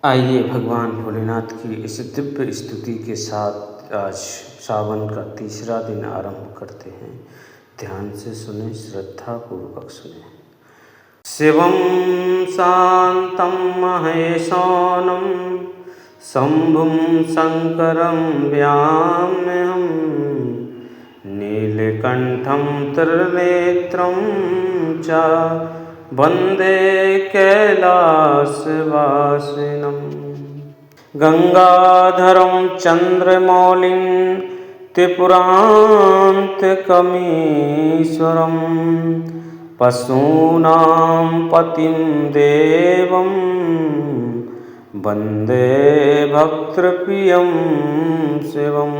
आइए भगवान भोलेनाथ की इस दिव्य स्तुति के साथ आज सावन का तीसरा दिन आरंभ करते हैं। ध्यान से सुने, श्रद्धा पूर्वक सुने। शिवं शांतं महेशानं शंभुं शंकरं व्याम्यहं नीलकंठं त्रिनेत्रं च वंदे कैलासवासिनं गंगाधरं चंद्रमौलिं त्रिपुरान्तकमीश्वरं पशूनां पतिं देवं वंदे भक्तप्रियं शिवम्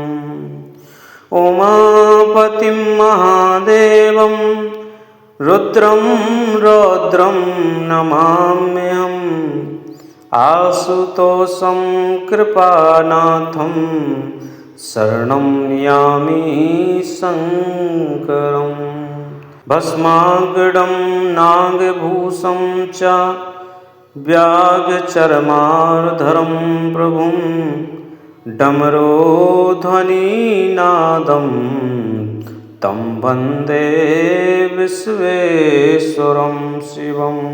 उमापतिं महादेवं रुद्रं रौद्रं नमाम्यहम् आशुतोषं कृपानाथं शरणं यामि शङ्करम् भस्माङ्गं नागभूषं च व्याघ्रचर्मार्धरं प्रभुं डमरोध्वनिनादं तं वन्दे विश्वेश्वरं शिवम्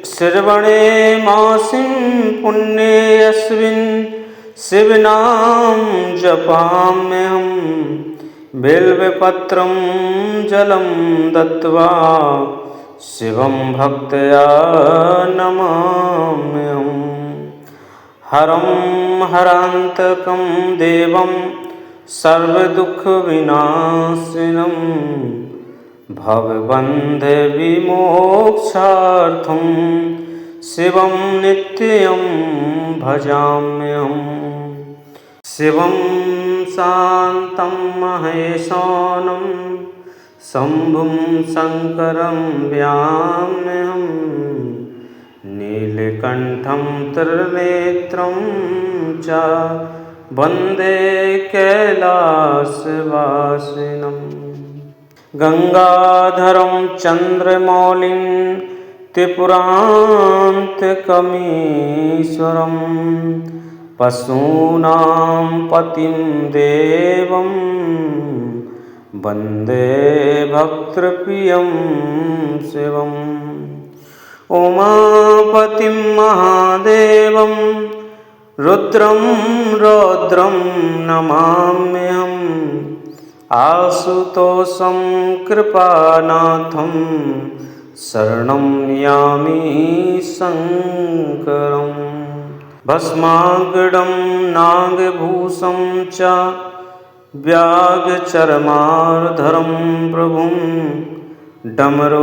श्रवणे मासिं पुण्ये यस्मिन् शिवनाम जपाम्यहं बिल्वपत्रं जलं दत्त्वा शिवं भक्त्या नमाम्यहम् हरं हरान्तकं देवं सर्वदुःखविनाशिनं भवबन्धविमोक्षार्थं शिवं नित्यं भजाम्यहम् शिवं शान्तं महेशानं शंभुं शंकरं व्याम्यहं नीलकंठं त्रिनेत्रं च वंदे कैलासवासिनं गंगाधरं चंद्रमौलिं त्रिपुरान्तकमीश्वरं पशूनां पतिं देवं वंदे भक्तप्रियं शिवम् उमापतिं महादेवं रुद्रं रौद्रं नमाम्यहम् आशुतोषं कृपानाथं शरणं यामि शङ्करम् भस्माङ्गं नागभूषं च व्याघ्रचर्मार्धरं प्रभुं डमरोध्वनिनादं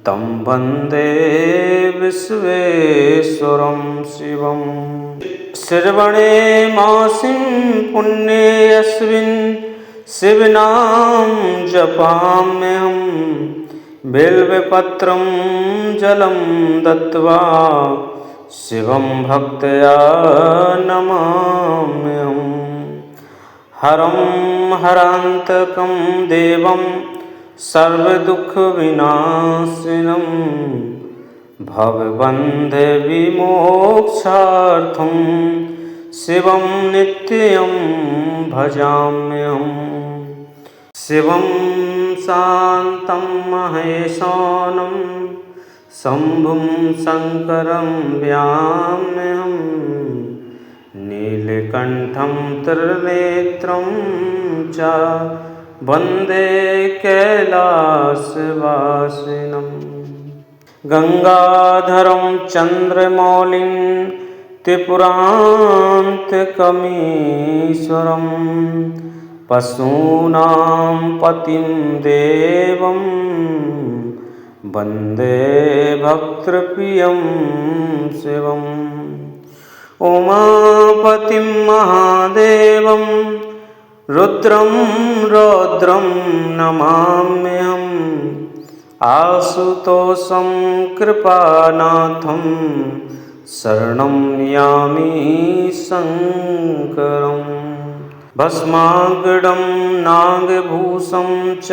तं वन्दे विश्वेश्वरं शिवम् श्रवणे मासिं पुण्ये यस्मिन् शिवनाम जपाम्यहं बिल्वपत्रं जलं दत्त्वा शिवं भक्त्या नमाम्यहम् हरं हरान्तकं देवं सर्वदुःखविनाशिनं भवबन्धविमोक्षार्थं शिवं नित्यं भजाम्यहम् शिवं शान्तं महेशानं शंभुं शंकरं व्याम्यहं नीलकंठं त्रिनेत्रं च वंदे कैलासवासिनं गंगाधरं चंद्रमौलिं त्रिपुरान्तकमीश्वरं पशूनां पतिं देवं वंदे भक्तप्रियं शिवम् उमापतिं महादेवं रुद्रं रौद्रं नमाम्यहम् आशुतोषं कृपानाथं शरणं यामि शङ्करम् भस्माङ्गं नागभूषं च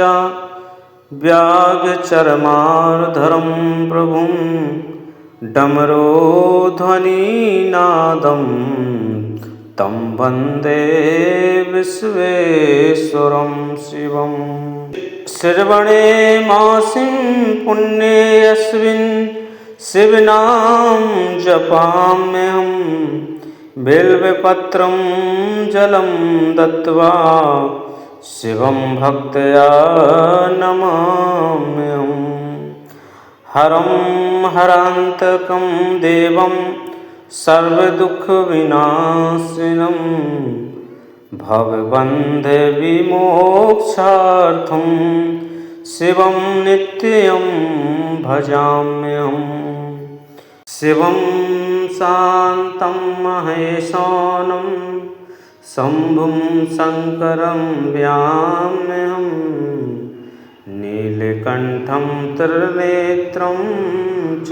व्याघ्रचर्मार्धरं प्रभुं डमरोध्वनिनादं तं वन्दे विश्वेश्वरं शिवम्। श्रवणे मासिं पुण्ये अस्मिन् शिवनाम जपाम्यहं बिल्वपत्रं जलं दत्त्वा शिवं भक्त्या नमाम्यहम्। हरं हरान्तकं देवं सर्वदुःखविनाशिनं भवबन्धविमोक्षार्थं शिवं नित्यं भजाम्यहम्। शिवं शान्तं महेशानं शम्भुं शङ्करं व्याम्यहम्। नीलकण्ठं त्रिनेत्रं च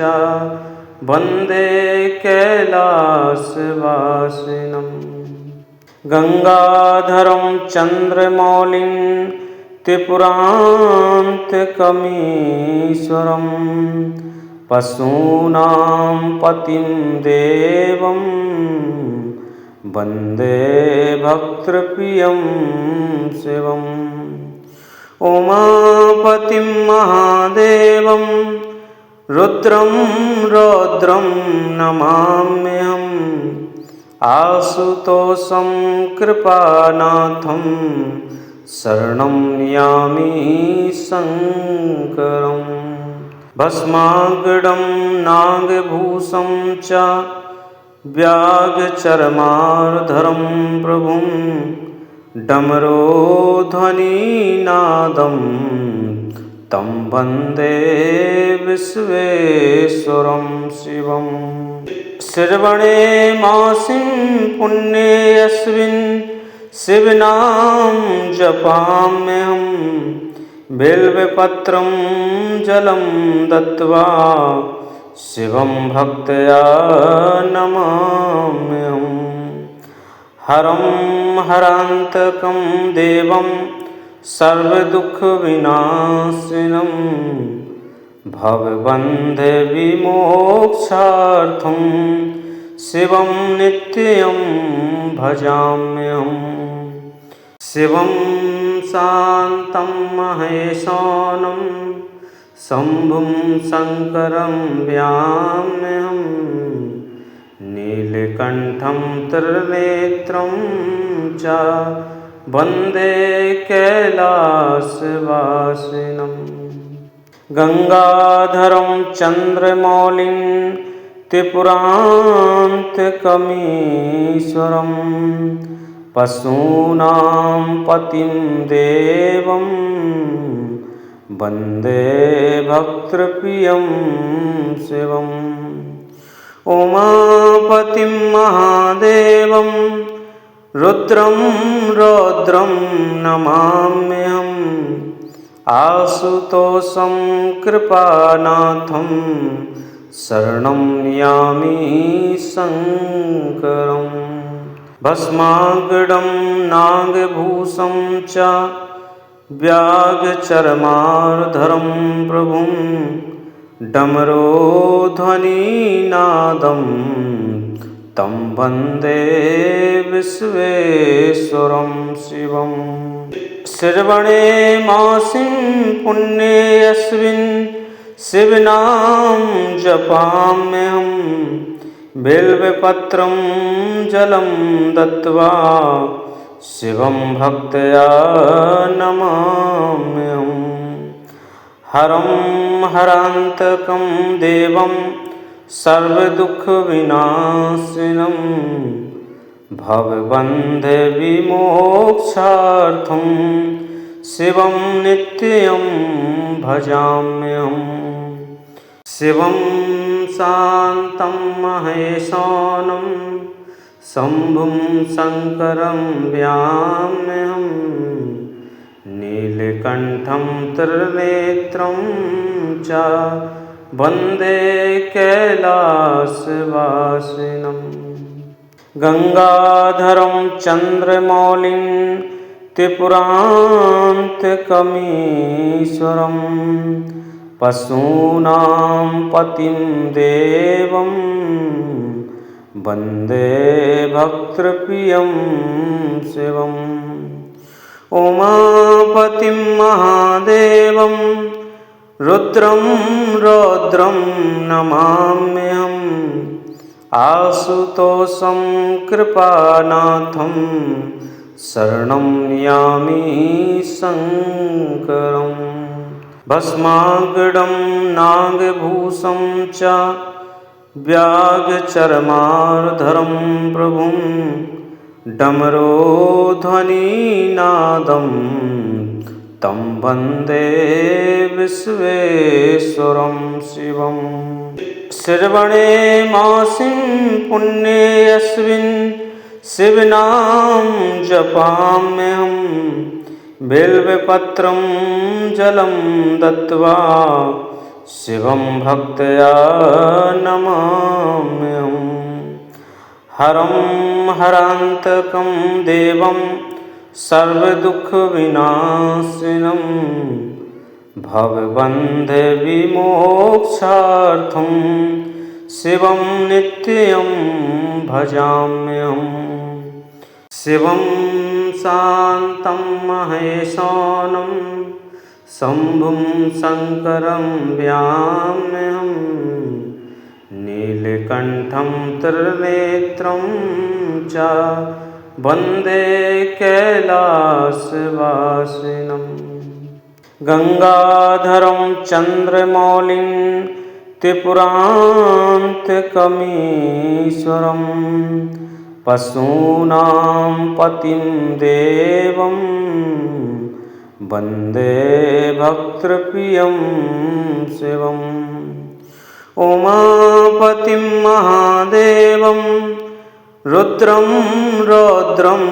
वन्दे कैलासवासिनम्। गंगाधरं चन्द्रमौलिं त्रिपुरान्तकमीश्वरं पशूनां पतिं देवं वन्दे भक्तप्रियं शिवम्। उमापतिं महादेवं रुद्रं रौद्रं नमाम्यहम्। आशुतोषं कृपानाथं शरणं यामि शङ्करम्। भस्माङ्गं नागभूषं च व्याघ्रचर्मार्धरं प्रभुं डमरोध्वनिनादं तं वन्दे विश्वेश्वरं शिवम्। श्रवणे मासिं पुण्ये अस्मिन् शिवनाम जपाम्यहं बिल्वपत्रं जलं दत्त्वा शिवं भक्त्या नमाम्यहम्। हरं हरान्तकं देवं सर्वदुःखविनाशिनं भवबन्धविमोक्षार्थं शिवं नित्यं भजाम्यहम्। शिवं शान्तं महेशानं शम्भुं शङ्करं व्याम्यहम्। नीलकण्ठं त्रिनेत्रं च वन्दे कैलासवासिनम्। गंगाधरं चन्द्रमौलिं त्रिपुरान्तकमीश्वरं पशूनां पतिं देवं वन्दे भक्तप्रियं शिवम्। उमापतिं महादेवं रुद्रं रौद्रं नमाम्यहम्। आशुतोषं कृपानाथं शरणं यामि शङ्करम्। भस्माङ्गं नागभूषं च व्याघ्रचर्मार्धरं प्रभुं डमरोध्वनिनादं तं वन्दे विश्वेश्वरं शिवम्। श्रवणे मासिं पुण्ये अस्मिन् शिवनाम जपाम्यहं बिल्वपत्रं जलं दत्त्वा शिवं भक्त्या नमाम्यहम्। हरं हरान्तकं देवं सर्वदुःखविनाशिनं भवबन्धविमोक्षार्थं शिवं नित्यं भजाम्यहम्। शिवं शान्तं महेशानं शम्भुं शङ्करं व्याम्यहम्। नीलकण्ठं त्रिनेत्रं च वन्दे कैलासवासिनम्। गंगाधरं चन्द्रमौलिं त्रिपुरान्तकमीश्वरं पशूनां पतिं देवं वन्दे भक्तप्रियं शिवम् उमापतिं महादेवं रुद्रं रौद्रं नमाम्यहम् आशुतोषं कृपानाथं शरणं यामि शङ्करम् भस्माङ्गं नागभूषं च व्याघ्रचर्मार्धरं प्रभुं डमरोध्वनिनादं तं वन्दे विश्वेश्वरं शिवम् श्रवणे मासिं पुण्ये अस्मिन् शिवनाम जपाम्यहं बिल्वपत्रं जलं दत्त्वा शिवं भक्त्या नमाम्यहम् हरं हरान्तकं देवं सर्वदुःखविनाशिनं भवबन्धे विमोक्षार्थं शिवं नित्यं भजाम्यहम् शिवं शान्तं महेशानं शम्भुं शङ्करं व्याम्यहम् नीलकण्ठं त्रिनेत्रं च वन्दे कैलासवासिनम् गंगाधरं चन्द्रमौलिं त्रिपुरान्तकमीश्वरं पशूनां पतिं देवं वन्दे भक्तप्रियं शिवम् उमापतिं महादेवं रुद्रं रौद्रं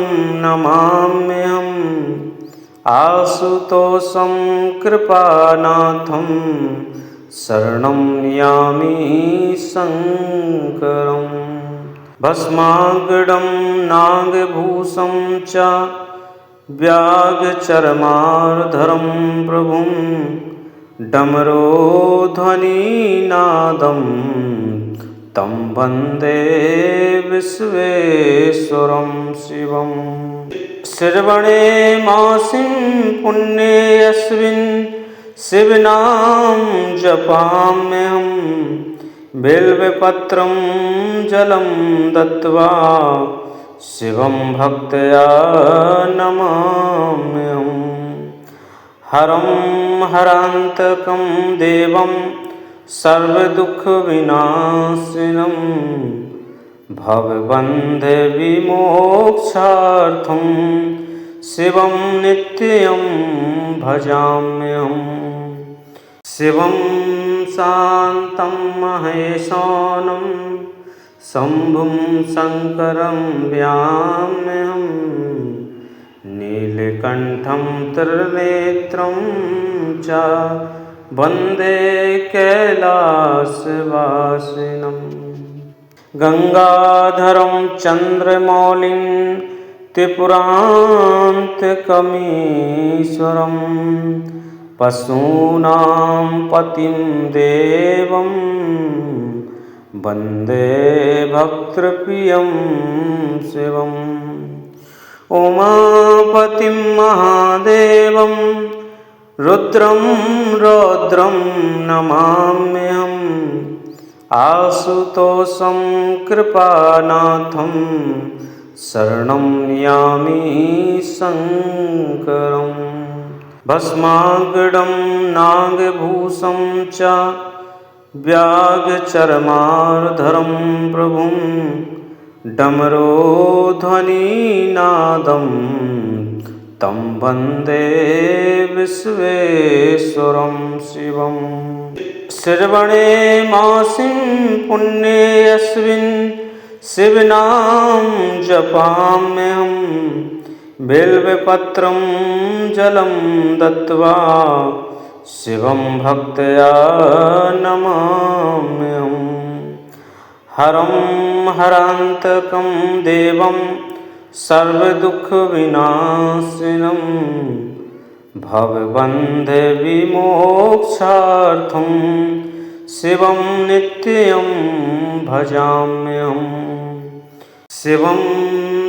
नमाम्यहम् आशुतोषं कृपानाथं शरणं यामि शङ्करम् भस्माङ्गं नागभूषं च व्याघ्रचर्मार्धरं प्रभुं डमरोध्वनिनादं तं वन्दे विश्वेश्वरं शिवम् श्रवणे मासिं पुण्ये अस्मिन् शिवनाम जपाम्यहं बिल्वपत्रं जलं दत्त्वा शिवं भक्त्या नमाम्यहम् हरं हरान्तकं देवं सर्वदुःखविनाशिनं भवबन्धे विमोक्षार्थं शिवं नित्यं भजाम्यहम् शिवं शान्तं महेशानं शम्भुं शङ्करं व्याम्यहम् नीलकण्ठं त्रिनेत्रं च वन्दे कैलासवासिनम् गंगाधरं चन्द्रमौलिं त्रिपुरान्तकमीश्वरं पशूनां पतिं देवं वन्दे भक्तप्रियं शिवम् उमापतिं महादेवं रुद्रं रौद्रं नमाम्यहम् आशुतोषं कृपानाथं शरणं यामि शङ्करम् भस्माङ्गं नागभूषं च व्याघ्रचर्मार्धरं प्रभुं डमरोध्वनिनादं तं वन्दे विश्वेश्वरं शिवम् श्रवणे मासिं पुण्ये अस्मिन् शिवनाम जपाम्यहं बिल्वपत्रं जलं दत्त्वा शिवं भक्त्या नमाम्यहम् हरं हरान्तकं देवं सर्वदुःखविनाशिनं भवबन्धे विमोक्षार्थं शिवं नित्यं भजाम्यहम्। शिवं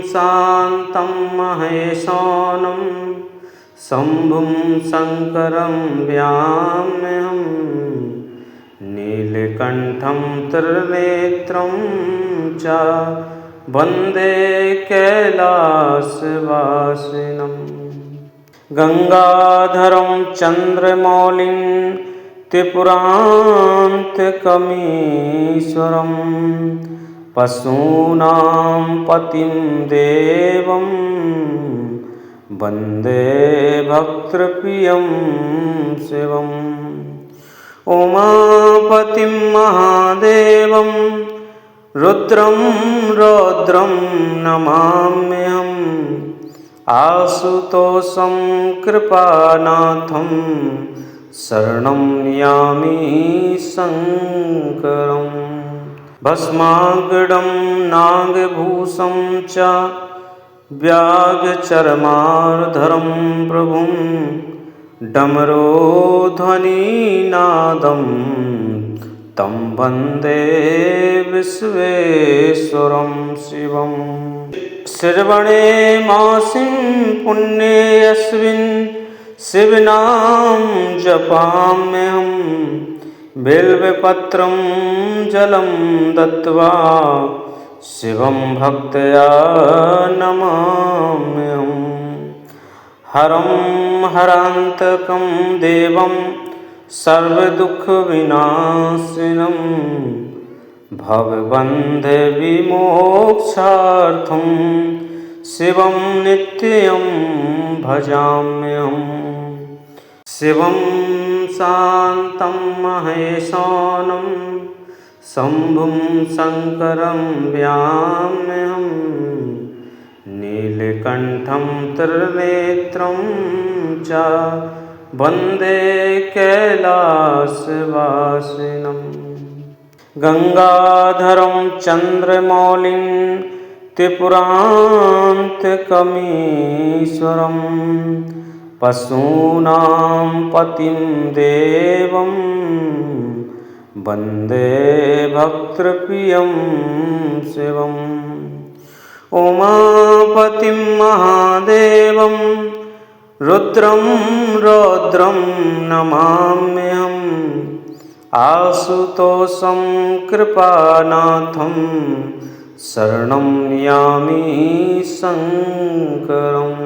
शान्तं महेशानं शम्भुं शङ्करं व्याम्यहम्। नीलकण्ठं त्रिनेत्रं च वन्दे कैलासवासिनम्। गंगाधरं चन्द्रमौलिं त्रिपुरान्तकमीश्वरं पशूनां पतिं देवं वन्दे भक्तप्रियं शिवम्। उमापतिं महादेवं रुद्रं रौद्रं नमाम्यहम्। आशुतोषं कृपानाथं शरणं यामि शङ्करम्। भस्माङ्गं नागभूषं च व्याघ्रचर्मार्धरं प्रभुं डमरोध्वनिनादं तं वन्दे विश्वेश्वरं शिवम्। श्रवणे मासिं पुण्येऽस्मिन् शिवनाम जपाम्यहम्। बिल्वपत्रं जलं दत्त्वा शिवं भक्त्या नमाम्यहम्। हरं हरान्तकं देवं सर्वदुःखविनाशिनं भवबन्धे विमोक्षार्थं शिवं नित्यं भजाम्यहम्। शिवं शान्तं महेशानं शम्भुं शङ्करं व्याम्यहम्। नीलकण्ठं त्रिनेत्रं च वन्दे कैलासवासिनम्। गंगाधरं चन्द्रमौलिं त्रिपुरान्तकमीश्वरं पशूनां पतिं देवं वन्दे भक्तप्रियं शिवम्। उमापतिं महादेवं रुद्रं रौद्रं नमाम्यहम्। आशुतोषं कृपानाथं शरणं यामि शङ्करम्।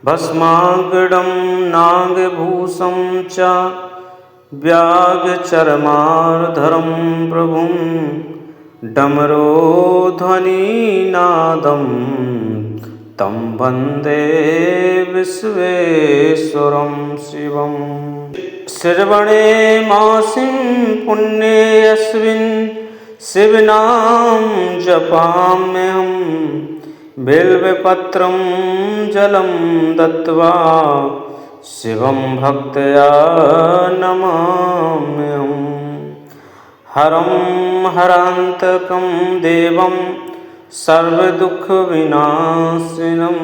भस्माङ्गं नागभूषं च व्याघ्रचर्मार्धरं प्रभुं डमरोध्वनिनादं तं वन्दे विश्वेश्वरं शिवम्। श्रवणे मासिं पुण्येऽस्मिन् शिवनाम जपाम्यहम्। बिल्वपत्रं जलं दत्त्वा शिवं भक्त्या नमाम्यहम्। हरं हरान्तकं देवं सर्वदुःखविनाशिनं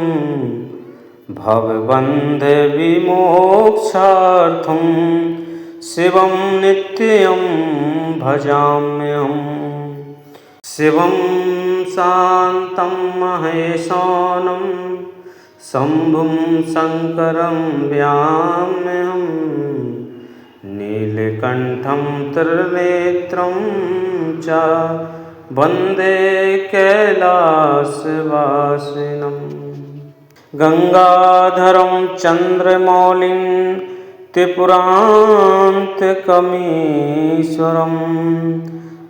भवबन्धे विमोक्षार्थं शिवं नित्यं भजाम्यहम्। शिवं शान्तं महेशानं शम्भुं शङ्करं व्याम्यहम्। नीलकण्ठं त्रिनेत्रं च वन्दे कैलासवासिनम्। गंगाधरं चन्द्रमौलिं त्रिपुरान्तकमीश्वरं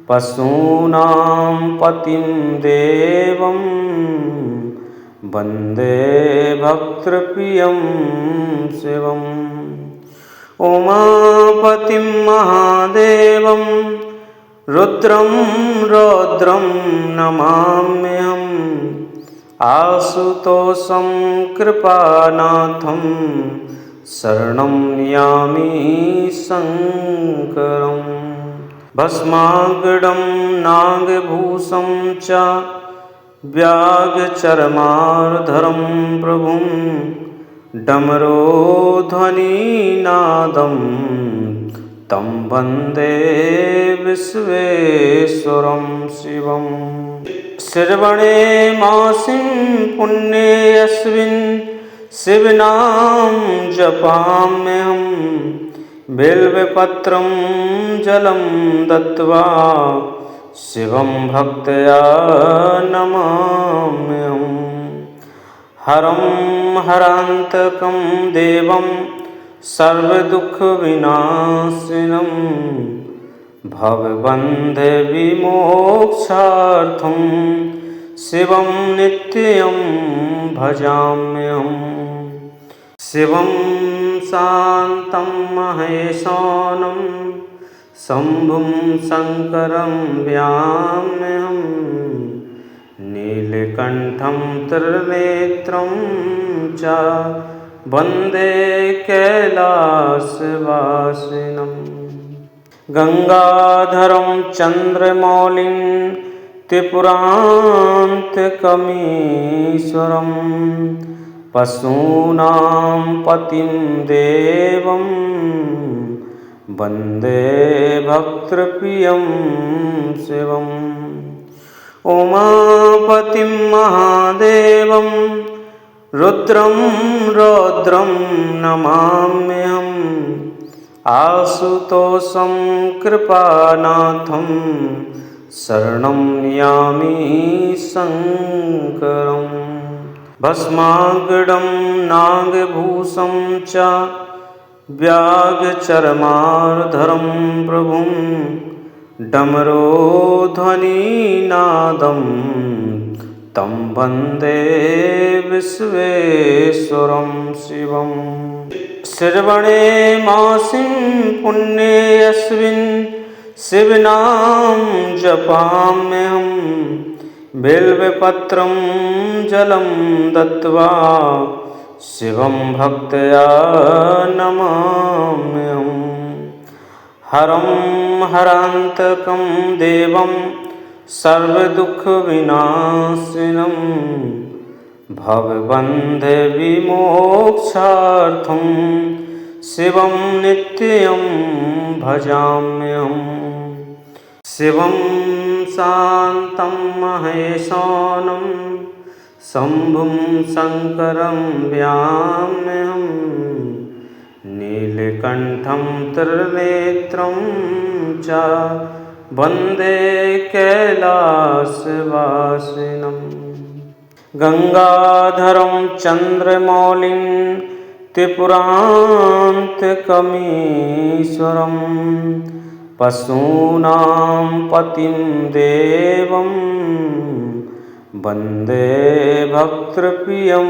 पशूनां पतिं देवं वन्दे भक्तप्रियं शिवम्। उमापतिं महादेवं रुद्रं रौद्रं नमाम्यहम्। आशुतोषं कृपानाथं शरणं यामि शङ्करम्। भस्माङ्गं नागभूषं च व्याघ्रचर्मार्धरं प्रभुं डमरोध्वनिनादं तं वन्दे विश्वेश्वरं शिवम्। श्रवणे मासिं पुण्ये अस्मिन् शिवनाम जपाम्यहं बिल्वपत्रं जलं दत्त्वा शिवं भक्त्या नमाम्यहम्। हरं हरान्तकं देवं सर्वदुःखविनाशिनं भवबन्धविमोक्षार्थं शिवं नित्यं भजाम्यहम्। शिवं शान्तं महेशानं शम्भुं शङ्करं व्याम्यहम्। नीलकण्ठं त्रिनेत्रं च वन्दे कैलासवासिनम्। गंगाधरं चन्द्रमौलिं त्रिपुरान्तकमीश्वरं पशूनां पतिं देवं वन्दे भक्तप्रियं शिवम्। उमापतिं महादेवं रुद्रं रौद्रं नमाम्यहम्। आशुतोषं कृपानाथं शरणं यामि शङ्करम्। भस्माङ्गं नागभूषं च व्याघ्रचर्मार्धरं प्रभुं डमरोध्वनिनादं तं वन्दे विश्वेश्वरं शिवम्। श्रवणे मासिं पुण्ये अस्मिन् शिवनाम जपाम्यहं बिल्वपत्रं जलं दत्त्वा शिवं भक्त्या नमाम्यहम्। हरं हरान्तकं देवं सर्वदुःखविनाशिनं भवबन्धविमोक्षार्थं शिवं नित्यं भजाम्यहम्। शिवं शान्तं महेशानं शम्भुं शङ्करं व्याम्यहम्। नीलकण्ठं त्रिनेत्रं च वन्दे कैलासवासिनम्। गंगाधरं चन्द्रमौलिं त्रिपुरान्तकमीश्वरं पशूनां पतिं देवं वन्दे भक्तप्रियं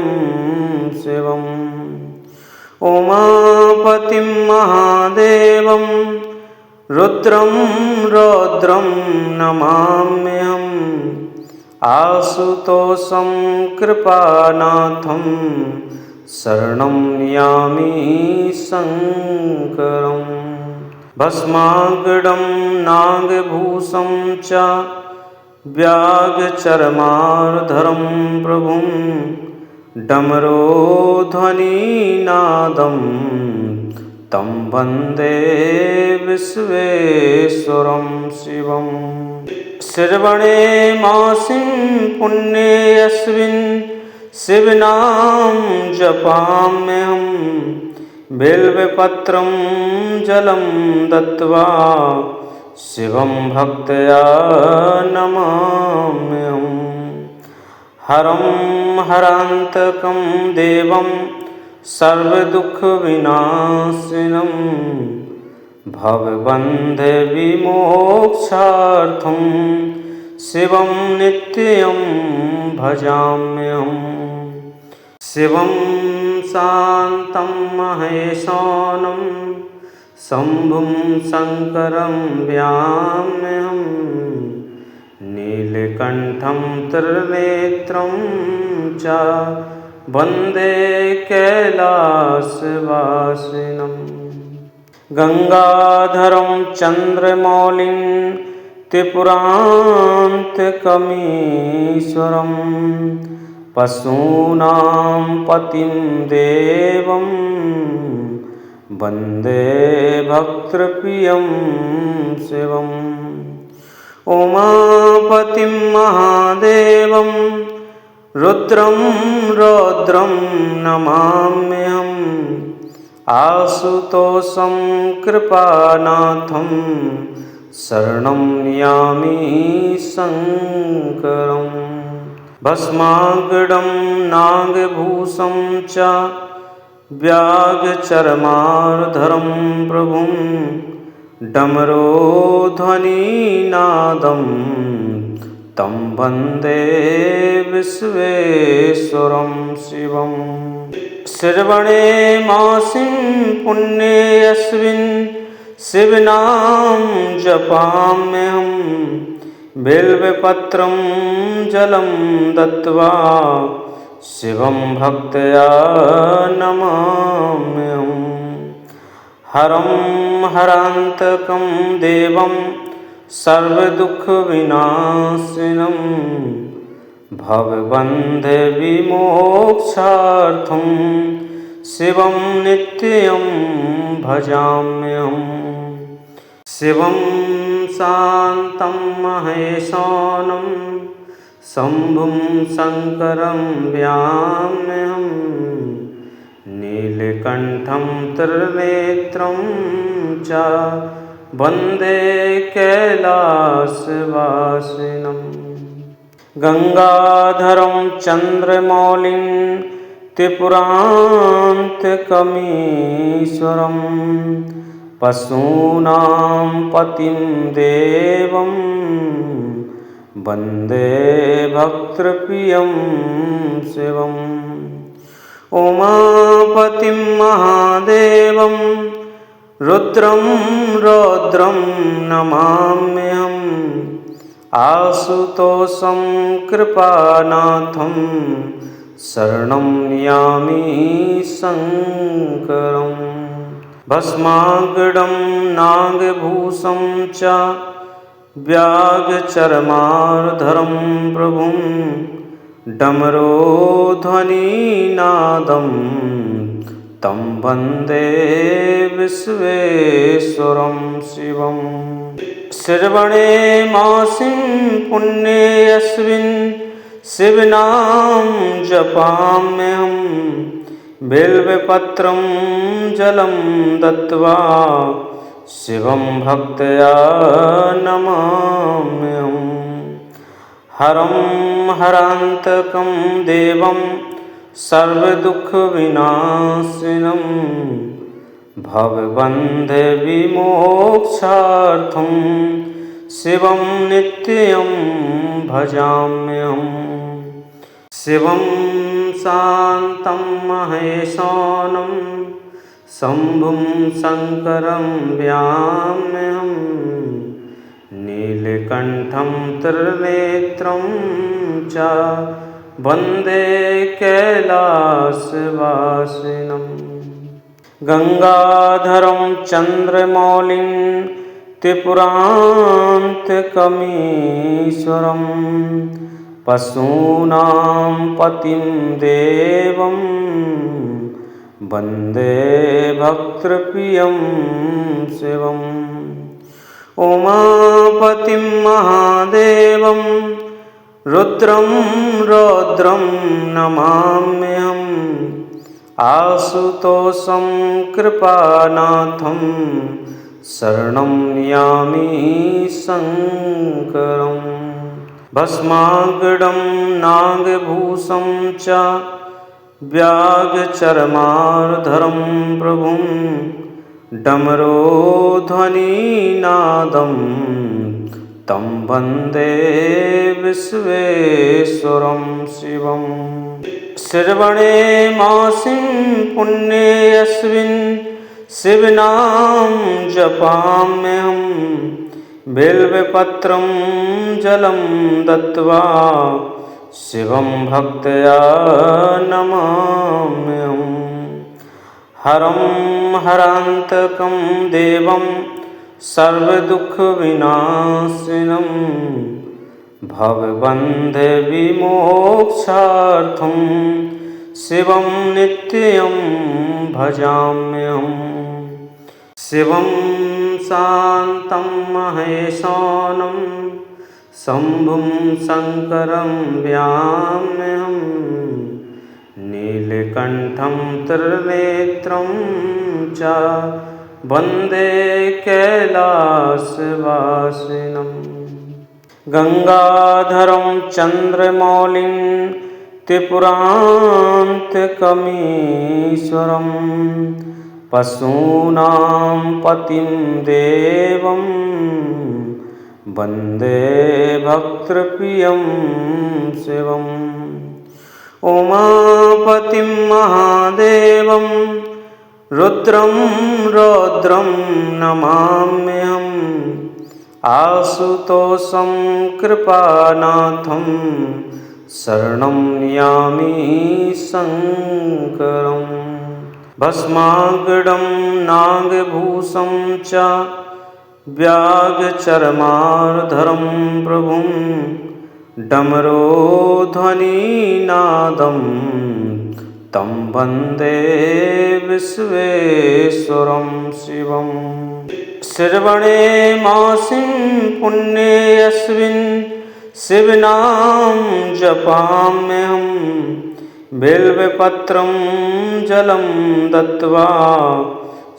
शिवम्। उमापतिं महादेवं रुद्रं रौद्रं नमाम्यहम्। आशुतोषं कृपानाथं शरणं यामि शङ्करम्। भस्माङ्गं नागभूषं च व्याघ्रचर्मार्धरं प्रभुं डमरोध्वनिनादं तं वन्दे विश्वेश्वरं शिवम्। श्रवणे मासिं पुण्ये अस्मिन् शिवनाम जपाम्यहं बिल्वपत्रं जलं दत्त्वा शिवं भक्त्या नमाम्यहम्। हरं हरान्तकं देवं सर्वदुःखविनाशिनं भवबन्धविमोक्षार्थं शिवं नित्यं भजाम्यहम्। शिवं शान्तं महेशानं शम्भुं शङ्करं व्याम्यहम्। नीलकण्ठं त्रिनेत्रं च वन्दे कैलासवासिनम्। गंगाधरं चन्द्रमौलिं त्रिपुरान्तकमीश्वरं पशूनां पतिं देवं वन्दे भक्तप्रियं शिवम् उमापतिं महादेवं रुद्रं रौद्रं नमाम्यहम् आशुतोषं कृपानाथं शरणं यामि शङ्करम् भस्माङ्गं नागभूषं च व्याघ्रचर्मार्धरं प्रभुं डमरोध्वनिनादं तं वन्दे विश्वेश्वरं शिवम् श्रवणे मासिं पुण्ये यस्मिन् शिवनाम जपाम्यहम् बिल्वपत्रं जलं दत्त्वा शिवं भक्त्या नमाम्यहम् हरं हरान्तकं देवं सर्वदुःखविनाशिनं भवबन्धविमोक्षार्थं शिवं नित्यं भजाम्यहम् शिवं शान्तं महेशानं शम्भुं शङ्करं व्याम्यहम् नीलकण्ठं त्रिनेत्रं च वन्दे कैलासवासिनम् गंगाधरं चन्द्रमौलिं त्रिपुरान्तकमीश्वरं पशूनां पतिं देवं वन्दे भक्तप्रियं शिवम् उमापतिं महादेवं रुद्रं रौद्रं नमाम्यहम् आशुतोषं कृपानाथं शरणं यामि शङ्करम् भस्माङ्गं नागभूषं च व्याघ्रचर्मार्धरं प्रभुं डमरोध्वनिनादं तं वन्दे विश्वेश्वरं शिवम् श्रवणे मासिं पुण्ये यस्मिन् शिवनाम जपाम्यहम् बिल्वपत्रं जलं दत्त्वा शिवं भक्त्या नमाम्यहम् हरं हरान्तकं देवं सर्वदुःखविनाशिनं भवबन्धविमोक्षार्थं शिवं नित्यं भजाम्यहम् शिवं शान्तं महेशानं शम्भुं शङ्करं व्याम्यहम् नीलकण्ठं त्रिनेत्रं च वन्दे कैलासवासिनम् गंगाधरं चन्द्रमौलिं त्रिपुरान्तकमीश्वरं पशूनां पतिं देवं वन्दे भक्तप्रियं शिवम् उमापतिं महादेवं रुद्रं रौद्रं नमाम्यहम् आशुतोषं कृपानाथं शरणं यामि शङ्करम् भस्माङ्गं नागभूषं च व्याघ्रचर्मार्धरं प्रभुं डमरोध्वनिनादं तं वन्दे विश्वेश्वरं शिवम् श्रवणे मासिं पुण्ये यस्मिन् शिवनाम जपाम्यहम् बिल्वपत्रं जलं दत्त्वा शिवं भक्त्या नमाम्यहम् हरं हरान्तकं देवं सर्वदुःखविनाशिनं भवबन्धविमोक्षार्थं शिवं नित्यं भजाम्यहम्। शिवं शान्तं महेशानं शम्भुं शङ्करं व्याम्यहम्। नीलकण्ठं त्रिनेत्रं च वन्दे कैलासवासिनम्। गंगाधरं चन्द्रमौलिं त्रिपुरान्तकमीश्वरं पशूनां पतिं देवं वन्दे भक्तप्रियं शिवम्। उमापतिं महादेवं रुद्रं रौद्रं नमाम्यहम्। आशुतोषं कृपानाथं शरणं यामि शङ्करम्। भस्माङ्गं नागभूषं च व्याघ्रचर्मार्धरं प्रभुं डमरोध्वनिनादं तं वन्दे विश्वेश्वरं शिवम्। श्रवणे मासिं पुण्येऽस्मिन् शिवनाम जपाम्यहम्। बिल्वपत्रं जलं दत्त्वा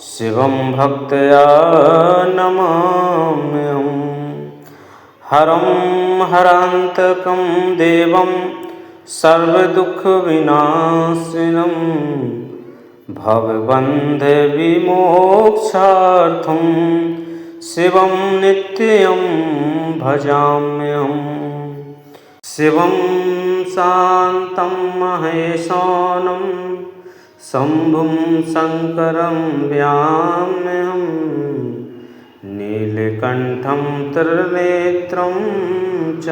शिवं भक्त्या नमाम्यहम्। हरं हरान्तकं देवं सर्वदुःखविनाशिनं भवबन्धविमोक्षार्थं शिवं नित्यं भजाम्यहम्। शिवं शान्तं महेशानं शम्भुं शङ्करं व्याम्यहम्। नीलकण्ठं त्रिनेत्रं च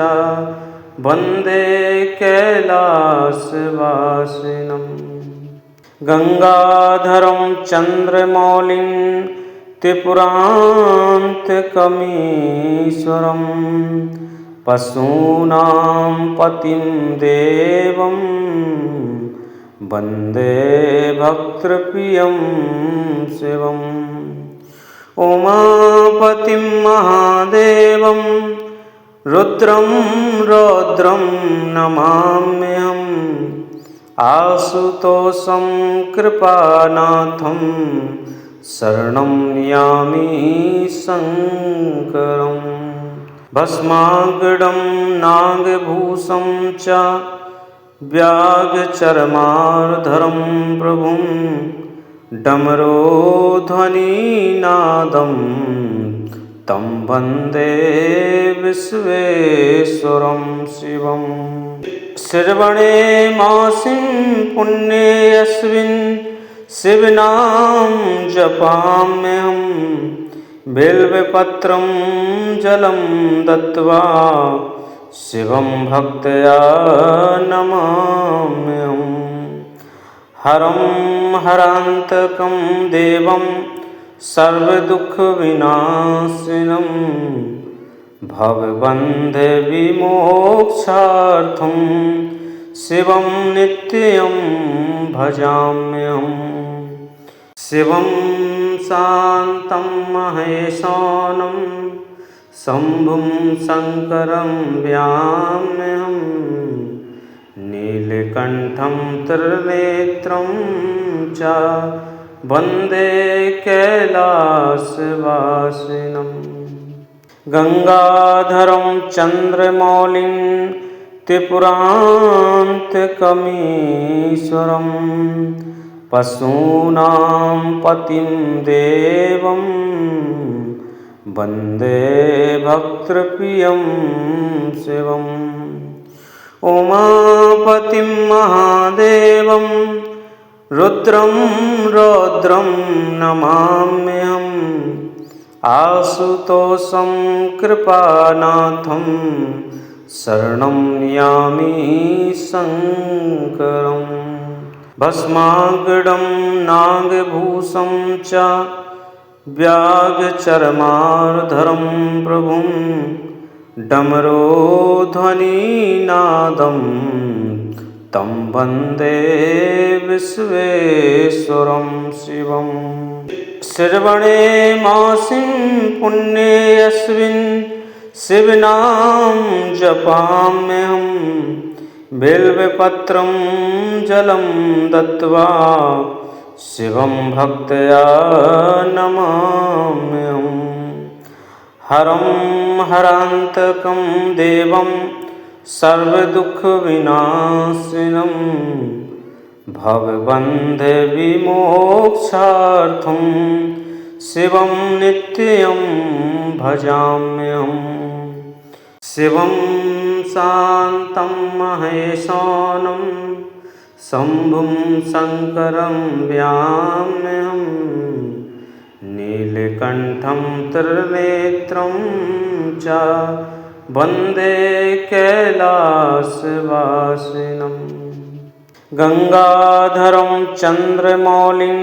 वन्दे कैलासवासिनम्। गंगाधरं चन्द्रमौलिं त्रिपुरान्तकमीश्वरं पशूनां पतिं देवं वन्दे भक्तप्रियं शिवम्। उमापतिं महादेवं रुद्रं रौद्रं नमाम्यहम्। आशुतोषं कृपानाथं शरणं यामि शङ्करम्। भस्माङ्गं नागभूषं च व्याघ्रचर्मार्धरं प्रभुं डमरोध्वनिनादं तं वन्दे विश्वेश्वरं शिवम्। श्रवणे मासिं पुण्येऽस्मिन् शिवनाम जपाम्यहम्। बिल्वपत्रं जलं दत्त्वा शिवं भक्त्या नमाम्यहम्। हरं हरान्तकं देवं सर्वदुःखविनाशिनं भवबन्धविमोक्षार्थं शिवं नित्यं भजाम्यहम्। शिवं शान्तं महेशानं शम्भुं शङ्करं व्याम्यहम्। नीलकण्ठं त्रिनेत्रं च वन्दे कैलासवासिनम्। गंगाधरं चन्द्रमौलिं त्रिपुरान्तकमीश्वरं पशूनां पतिं देवं वन्दे भक्तप्रियं शिवम्। उमापतिं महादेवं रुद्रं रौद्रं नमाम्यहम्। आशुतोषं कृपानाथं शरणं यामि शङ्करम्। भस्माङ्गं नागभूषं च व्याघ्रचर्मार्धरं प्रभुं डमरोध्वनिनादं तं वन्दे विश्वेश्वरं शिवम्। श्रवणे मासिं पुण्ये अस्मिन् शिवनाम जपाम्यहं बिल्वपत्रं जलं दत्त्वा शिवं भक्त्या नमाम्यहम्। हरं हरान्तकं देवं सर्वदुःखविनाशिनं भवबन्धे विमोक्षार्थं शिवं नित्यं भजाम्यहम्। शिवं शान्तं महेशानं शम्भुं शङ्करं व्याम्यहम्। नीलकण्ठं त्रिनेत्रं च वन्दे कैलासवासिनम्। गंगाधरं चन्द्रमौलिं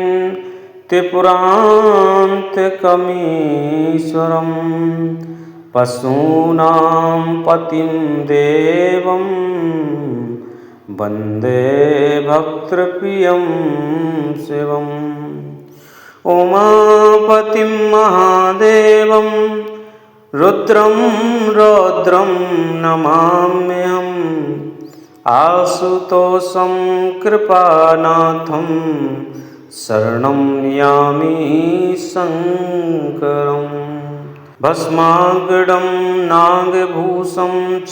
त्रिपुरान्तकमीश्वरं पशूनां पतिं देवं वन्दे भक्तप्रियं शिवम्। उमापतिं महादेवं रुद्रं रौद्रं नमाम्यहम्। आशुतोषं कृपानाथं शरणं यामि शङ्करं। भस्माङ्गं नागभूषं च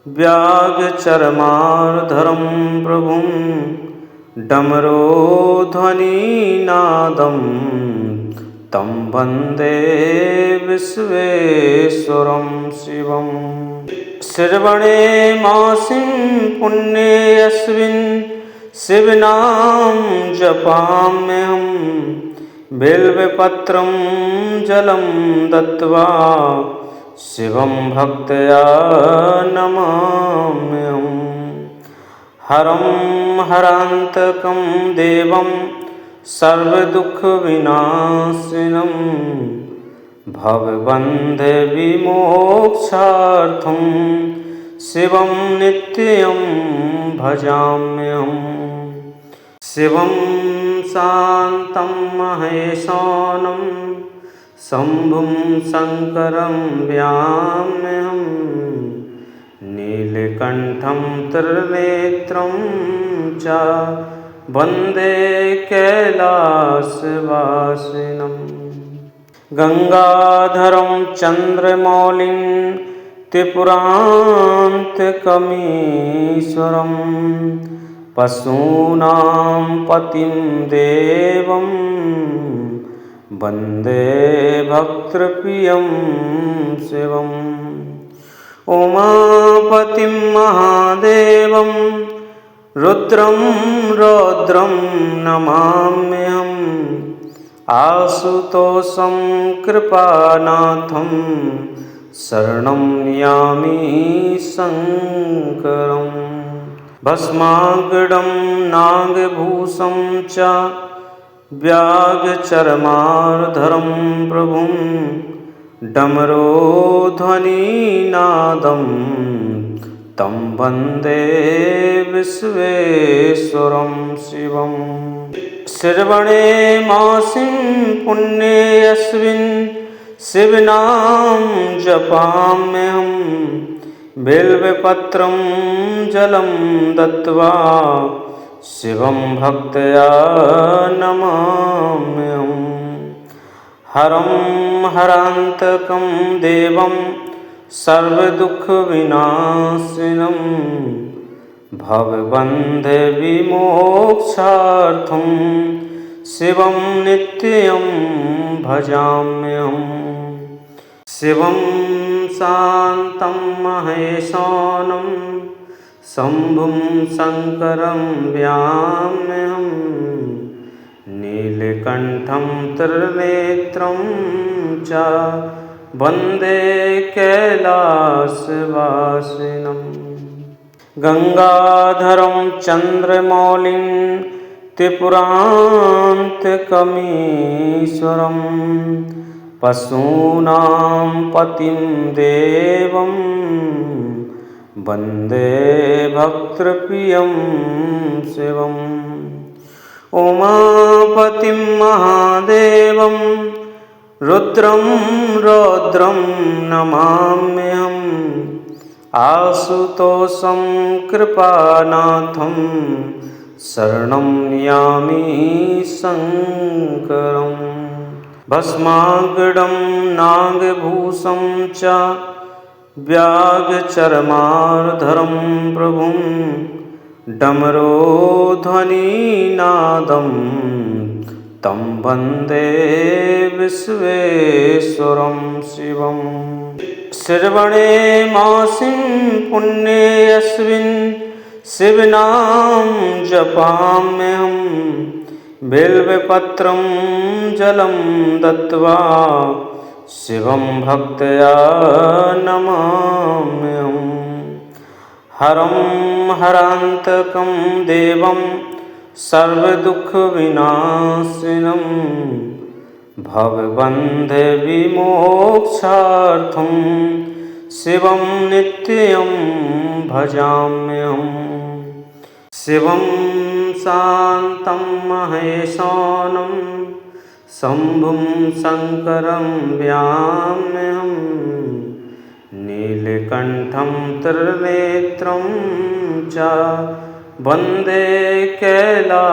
व्याघ्रचर्मार्धरं प्रभुं डमरोध्वनिनादं तं वन्दे विश्वेश्वरं शिवम्। श्रवणे मासिं पुण्ये अस्मिन् शिवनाम जपाम्यहं बिल्वपत्रं जलं दत्त्वा शिवं भक्त्या नमाम्यहम्। हरं हरान्तकं देवं सर्वदुःखविनाशिनं भवबन्धे विमोक्षार्थं शिवं नित्यं भजाम्यहम्। शिवं शान्तं महेशानं शम्भुं शङ्करं व्याम्यहम्। नीलकण्ठं त्रिनेत्रं च वन्दे कैलासवासिनम्। गंगाधरं चन्द्रमौलिं त्रिपुरान्तकमीश्वरं पशूनां पतिं देवं वन्दे भक्तप्रियं शिवम्। उमापतिं महादेवं रुद्रं रौद्रं नमाम्यहम्। आशुतोषं कृपानाथं शरणं यामि शङ्करं। भस्माङ्गं नागभूषं च व्याघ्रचर्मार्धरं प्रभुं डमरोध्वनिनादं तं वन्दे विश्वेश्वरं शिवम्। श्रवणे मासिं पुण्ये अस्मिन् शिवनाम जपाम्यहं बिल्वपत्रं जलं दत्त्वा शिवं भक्त्या नमाम्यहम्। हरं हरान्तकं देवं सर्वदुःखविनाशिनं भवबन्धे विमोक्षार्थं शिवं नित्यं भजाम्यहम्। शिवं शान्तं महेशानं शम्भुं शङ्करं व्याम्यहम्। नीलकण्ठं त्रिनेत्रं च वन्दे कैलासवासिनम्। गंगाधरं चन्द्रमौलिं त्रिपुरान्तकमीश्वरं पशूनां पतिं देवं वन्दे भक्तप्रियं शिवम् उमापतिं महादेवं रुद्रं रौद्रं नमाम्यहम् आशुतोषं कृपानाथं शरणं यामि शङ्करम् भस्माङ्गं नागभूषं च व्याघ्रचर्मार्धरं प्रभुं डमरोध्वनिनादं तं वन्दे विश्वेश्वरं शिवम् श्रवणे मासिं पुण्ये अस्मिन् शिवनाम जपाम्यहम् बिल्वपत्रं जलं दत्त्वा शिवं भक्त्या नमाम्यहम् हरं हरान्तकं देवं सर्वदुःखविनाशिनं भवबन्धविमोक्षार्थं शिवं नित्यं भजाम्यहम् शिवं शान्तं महेशानं शम्भुं शङ्करं व्याम्यहम् नीलकण्ठं त्रिनेत्रं च वन्दे कैलासवासिनम्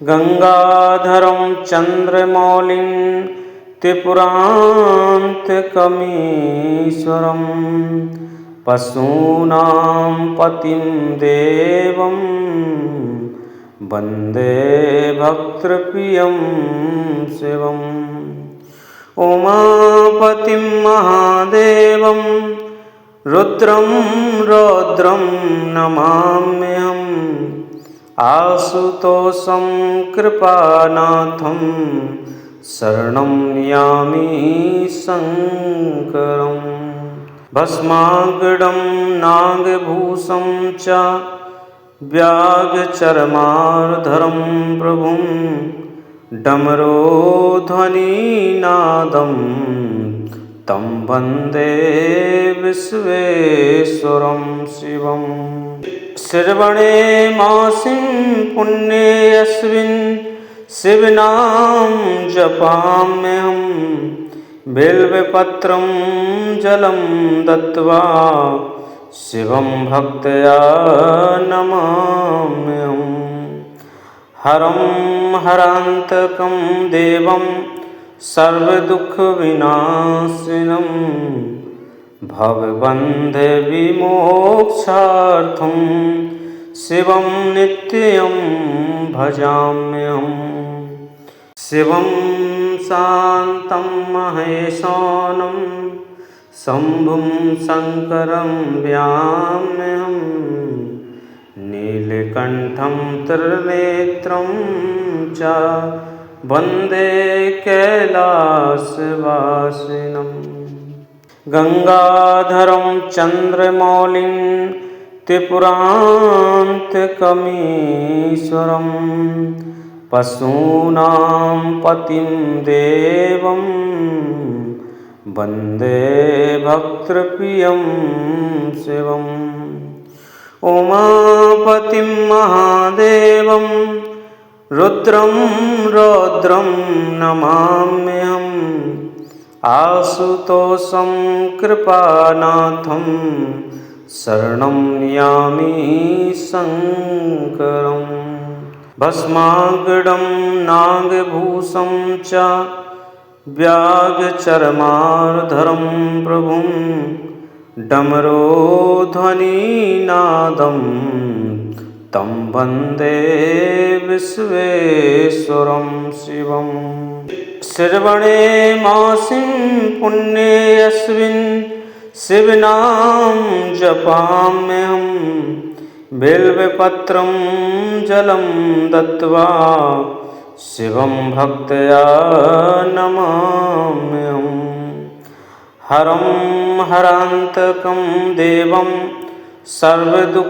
गंगाधरं चन्द्रमौलिं त्रिपुरान्तकमीश्वरं पशूनां पतिं देवं वन्दे भक्तप्रियं शिवम् उमापतिं महादेवं रुद्रं रौद्रं नमाम्यहम् आशुतोषं कृपानाथं शरणं यामि शङ्करम् भस्माङ्गं नागभूषं च व्याघ्रचर्मार्धरं प्रभुं डमरोध्वनिनादं तं वन्दे विश्वेश्वरं शिवम् श्रवणे मासिं पुण्ये अस्मिन् शिवनाम जपाम्यहम् बिल्वपत्रं जलं दत्त्वा शिवं भक्त्या नमाम्यहम् हरं हरान्तकं देवं सर्वदुःखविनाशिनं भवबन्धविमोक्षार्थं शिवं नित्यं भजाम्यहम् शिवं शान्तं महेशानं शम्भुं शङ्करं व्याम्यहम् नीलकण्ठं त्रिनेत्रं च वन्दे कैलासवासिनम् गंगाधरं चन्द्रमौलिं त्रिपुरान्तकमीश्वरं पशूनां पतिं देवं वन्दे भक्तप्रियं शिवम् उमापतिं महादेवं रुद्रं रौद्रं नमाम्यहम् आशुतोषं कृपानाथं शरणं यामि शङ्करम् भस्माङ्गं नागभूषं च व्याघ्रचर्मार्धरं प्रभुं डमरोध्वनिनादं तं वन्दे विश्वेश्वरं शिवम् श्रवणे मासिं पुण्ये अस्मिन् शिवनाम जपाम्यहम् बिल्वपत्रं जलं दत्त्वा शिवं भक्त्या नमाम्यहम् हरं हरान्तकं देवं सर्वदुःखविनाशिनं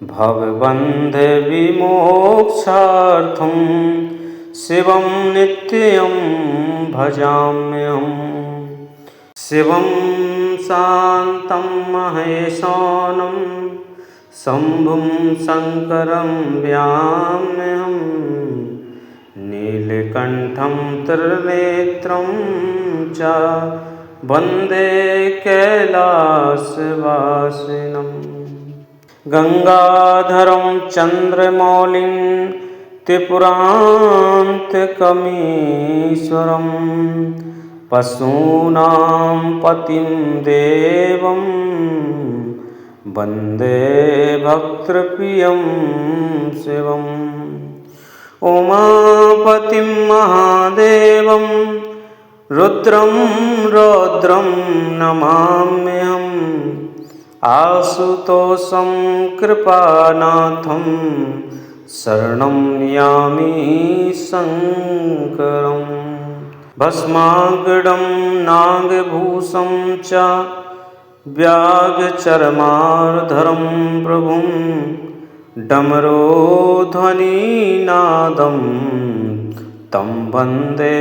भवबन्धविमोक्षार्थं शिवं नित्यं भजाम्यहम्। शिवं शान्तं महेशानं शम्भुं शङ्करं व्याम्यहम्। नीलकण्ठं त्रिनेत्रं च वन्दे कैलासवासिनम्। गंगाधरं चन्द्रमौलिं त्रिपुरान्तकमीश्वरं पशूनां पतिं देवं वन्दे भक्तप्रियं शिवम्। उमापतिं महादेवं रुद्रं रौद्रं नमाम्यहम्। आशुतोषं कृपानाथं शरणं यामि शङ्करम्। भस्माङ्गं नागभूषं च व्याघ्रचर्मार्धरं प्रभुं डमरोध्वनिनादं तं वन्दे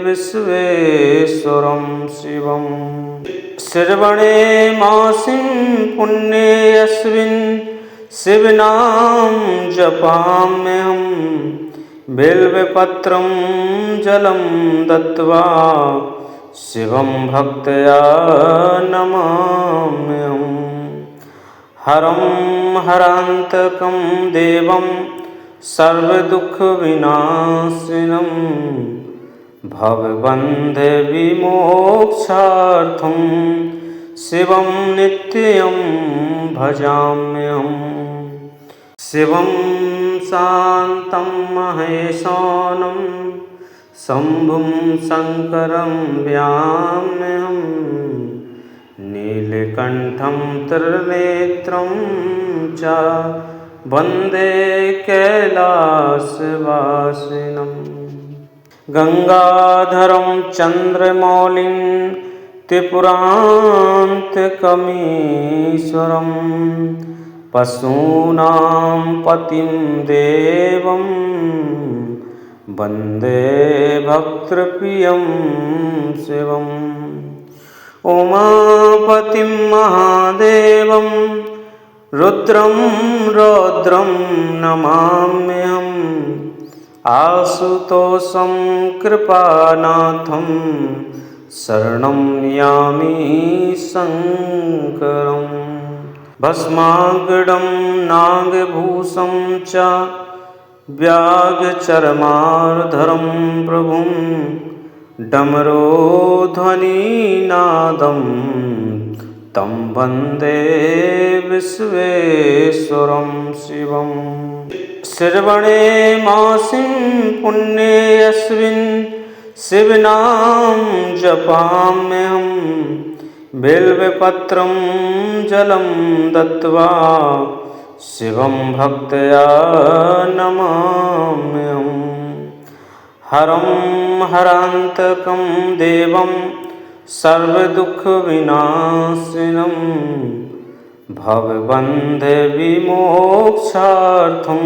विश्वेश्वरं शिवम्। श्रवणे मासिं पुण्ये अस्मिन् शिवनाम जपाम्यहम्। बिल्वपत्रं जलं दत्त्वा शिवं भक्त्या नमाम्यहम्। हरं हरान्तकं देवं सर्वदुःखविनाशिनं भवबन्धविमोक्षार्थं शिवं नित्यं भजाम्यहम्। शिवं शान्तं महेशानं शम्भुं शङ्करं व्याम्यहम्। नीलकण्ठं त्रिनेत्रं च वन्दे कैलासवासिनम्। गंगाधरं चन्द्रमौलिं त्रिपुरान्तकमीश्वरं पशूनां पतिं देवं वन्दे भक्तप्रियं शिवम्। उमापतिं महादेवं रुद्रं रौद्रं नमाम्यहम्। आशुतोषं कृपानाथं शरणं यामि शङ्करम्। भस्माङ्गं नागभूषं च व्याघ्रचर्मार्धरं प्रभुं डमरोध्वनिनादं तं वन्दे विश्वेश्वरं शिवम्। श्रवणे मासिं पुण्ये अस्मिन् शिवनाम जपाम्यहम्। बिल्वपत्रं जलं दत्त्वा शिवं भक्त्या नमाम्यहम्। हरं हरान्तकं देवं सर्वदुःखविनाशिनं भवबन्धविमोक्षार्थं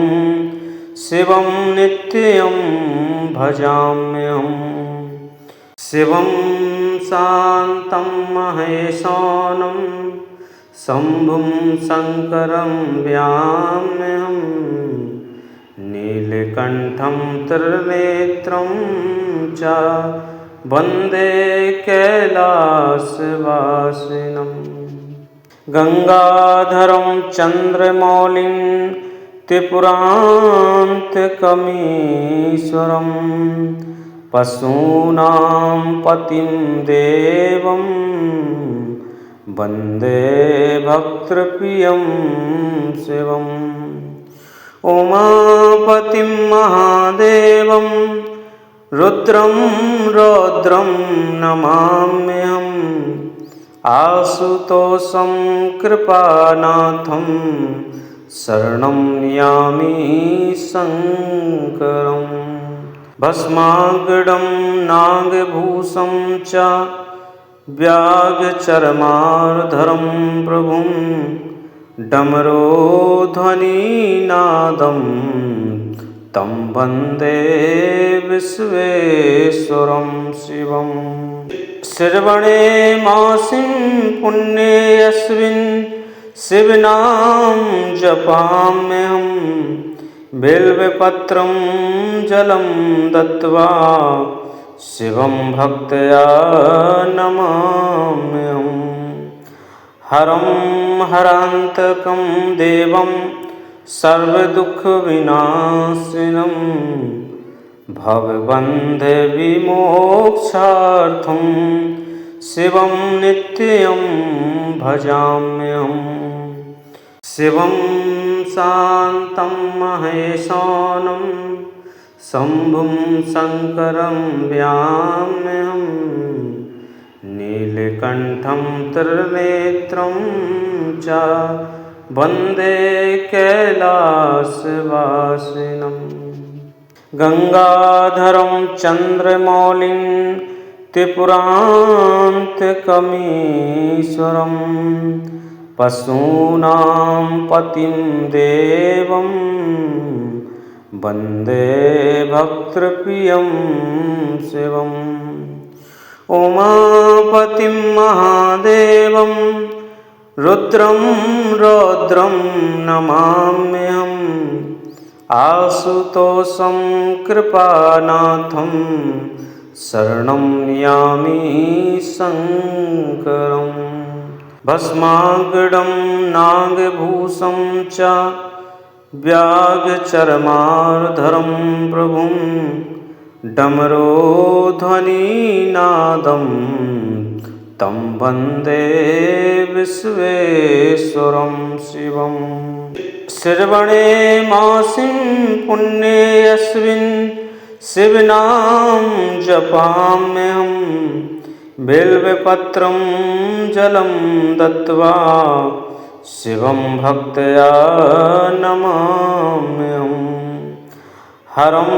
शिवं नित्यं भजाम्यहम्। शिवं शान्तं महेशानं शम्भुं शङ्करं व्याम्यहम्। नीलकण्ठं त्रिनेत्रं च वन्दे कैलासवासिनम्। गंगाधरं चन्द्रमौलिं त्रिपुरान्तकमीश्वरं पशूनां पतिं देवं वन्दे भक्तप्रियं शिवम्। उमापतिं महादेवं रुद्रं रौद्रं नमाम्यहम्। आशुतोषं कृपानाथं शरणं यामि शङ्करम्। भस्माङ्गं नागभूषं च व्याघ्रचर्मार्धरं प्रभुं डमरोध्वनिनादं तं वन्दे विश्वेश्वरं शिवम्। श्रवणे मासिं पुण्ये यस्मिन् शिवनाम जपाम्यहं बिल्वपत्रं जलं दत्त्वा शिवं भक्त्या नमाम्यहम्। हरं हरान्तकं देवं सर्वदुःखविनाशिनं भवबन्धविमोक्षार्थं शिवं नित्यं भजाम्यहम्। शिवं शान्तं महेशानं शम्भुं शङ्करं व्याम्यहम्। नीलकण्ठं त्रिनेत्रं च वन्दे कैलासवासिनम्। गंगाधरं चन्द्रमौलिं त्रिपुरान्तकमीश्वरं पशूनां पतिं देवं वन्दे भक्तप्रियं शिवम्। उमापतिं महादेवं रुद्रं रौद्रं नमाम्यहम्। आशुतोषं कृपानाथं शरणं यामि शङ्करम्। भस्माङ्गं नागभूषं च व्याघ्रचर्मार्धरं प्रभुं डमरोध्वनिनादं तं वन्दे विश्वेश्वरं शिवम्। श्रवणे मासिं पुण्ये यस्मिन् शिवनाम जपाम्यहं बिल्वपत्रं जलं दत्त्वा शिवं भक्त्या नमाम्यहम्। हरं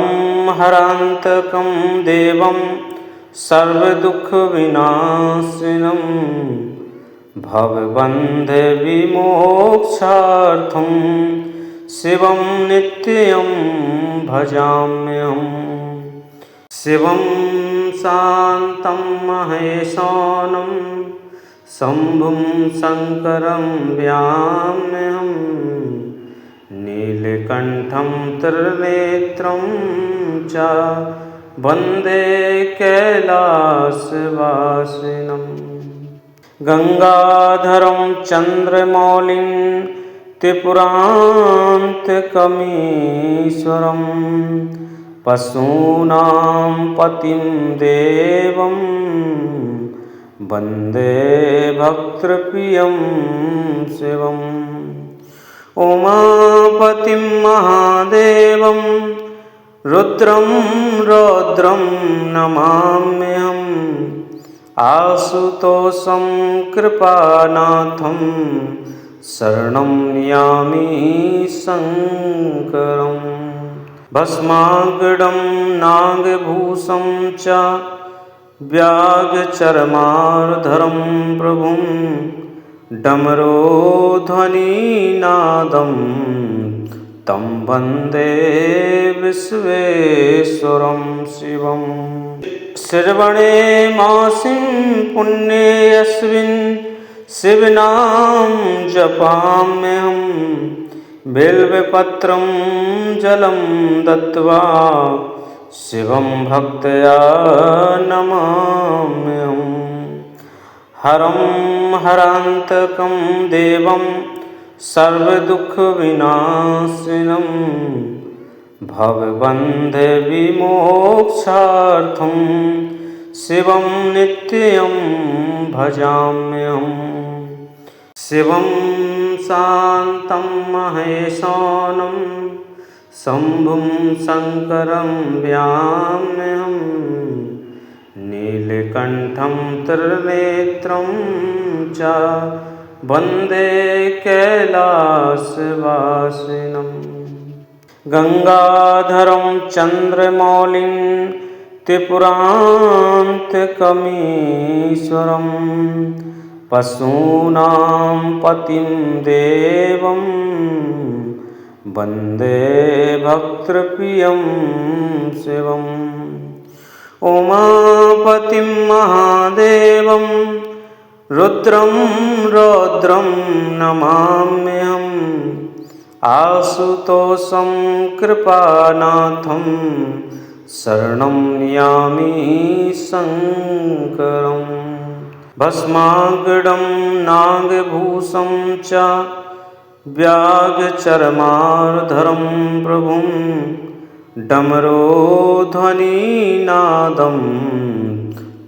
हरान्तकं देवं सर्वदुःखविनाशिनं भवबन्धविमोक्षार्थं शिवं नित्यं भजाम्यहम्। शिवं शान्तं महेशानं शम्भुं शङ्करं व्याम्यहम्। नीलकण्ठं त्रिनेत्रं च वन्दे कैलासवासिनम्। गंगाधरं चन्द्रमौलिं त्रिपुरान्तकमीश्वरं पशूनां पतिं देवं वन्दे भक्तप्रियं शिवम्। उमापतिं महादेवं रुद्रं रौद्रं नमाम्यहम्। आशुतोषं कृपानाथं शरणं यामि शङ्करम्। भस्माङ्गं नागभूषं च व्याघ्रचर्मार्धरं प्रभुं डमरोध्वनिनादं तं वन्दे विश्वेश्वरं शिवम्। श्रवणे मासिं पुण्ये यस्मिन् शिवनाम जपाम्यहं बिल्वपत्रं जलं दत्त्वा शिवं भक्त्या नमाम्यहम्। हरं हरान्तकं देवं सर्वदुःखविनाशिनं भवबन्धविमोक्षार्थं शिवं नित्यं भजाम्यहम्। शिवं शान्तं महेशानं शम्भुं शङ्करं व्याम्यहम्। नीलकण्ठं त्रिनेत्रं च वन्दे कैलासवासिनम्। गंगाधरं चन्द्रमौलिं त्रिपुरान्तकमीश्वरं पशूनां पतिं देवं वन्दे भक्तप्रियं शिवम् उमापतिं महादेवं रुद्रं रौद्रं नमाम्यहम् आशुतोषं कृपानाथं शरणं यामि शङ्करम् भस्माङ्गं नागभूषं च व्याघ्रचर्मार्धरं प्रभुं डमरोध्वनिनादं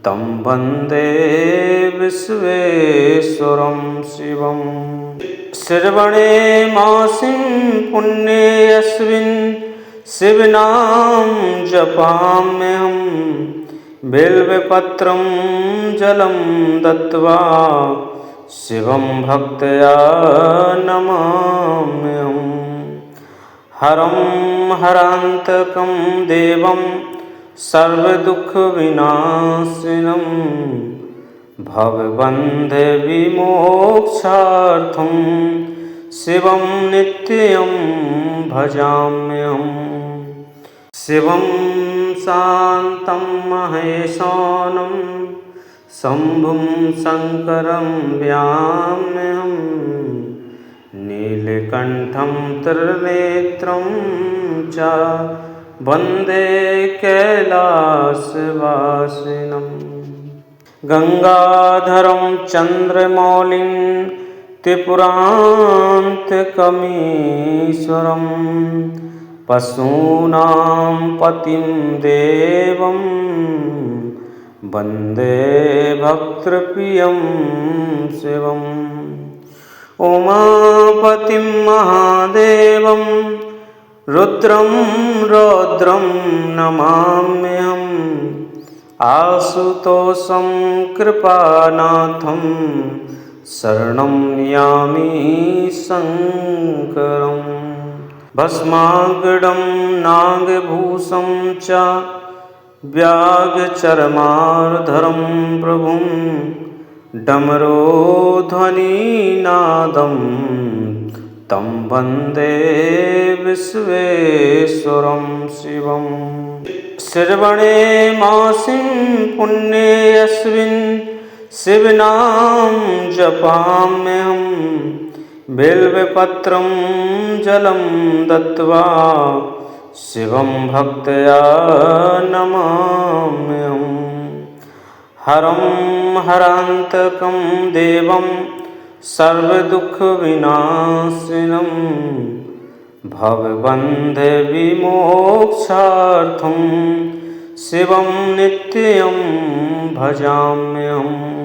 तं वन्दे विश्वेश्वरं शिवम् श्रवणे मासिं पुण्येऽस्मिन् शिवनाम जपाम्यहं बिल्वपत्रं जलं दत्त्वा शिवं भक्त्या नमाम्यहम् हरं हरान्तकं देवं सर्वदुःखविनाशिनं भवबन्धे विमोक्षार्थं शिवं नित्यं भजाम्यहम् शिवं शान्तं महेशानं शम्भुं शङ्करं व्याम्यहम् नीलकण्ठं त्रिनेत्रं च वन्दे कैलासवासिनम् गंगाधरं चन्द्रमौलिं त्रिपुरान्तकमीश्वरं पशूनां पतिं देवं वन्दे भक्तप्रियं शिवम् उमापतिं महादेवं रुद्रं रौद्रं नमाम्यहम् आशुतोषं कृपानाथं शरणं यामि शङ्करम् भस्माङ्गं नागभूषं च व्याघ्रचर्मार्धरं प्रभुं डमरोध्वनिनादं तं वन्दे विश्वेश्वरं शिवम् श्रवणे मासिं पुण्येऽस्मिन् शिवनाम जपाम्यहं बिल्वपत्रं जलं दत्त्वा शिवं भक्त्या नमाम्यहम् हरं हरान्तकं देवं सर्वदुःखविनाशिनं भवबन्धे विमोक्षार्थं शिवं नित्यं भजाम्यहम्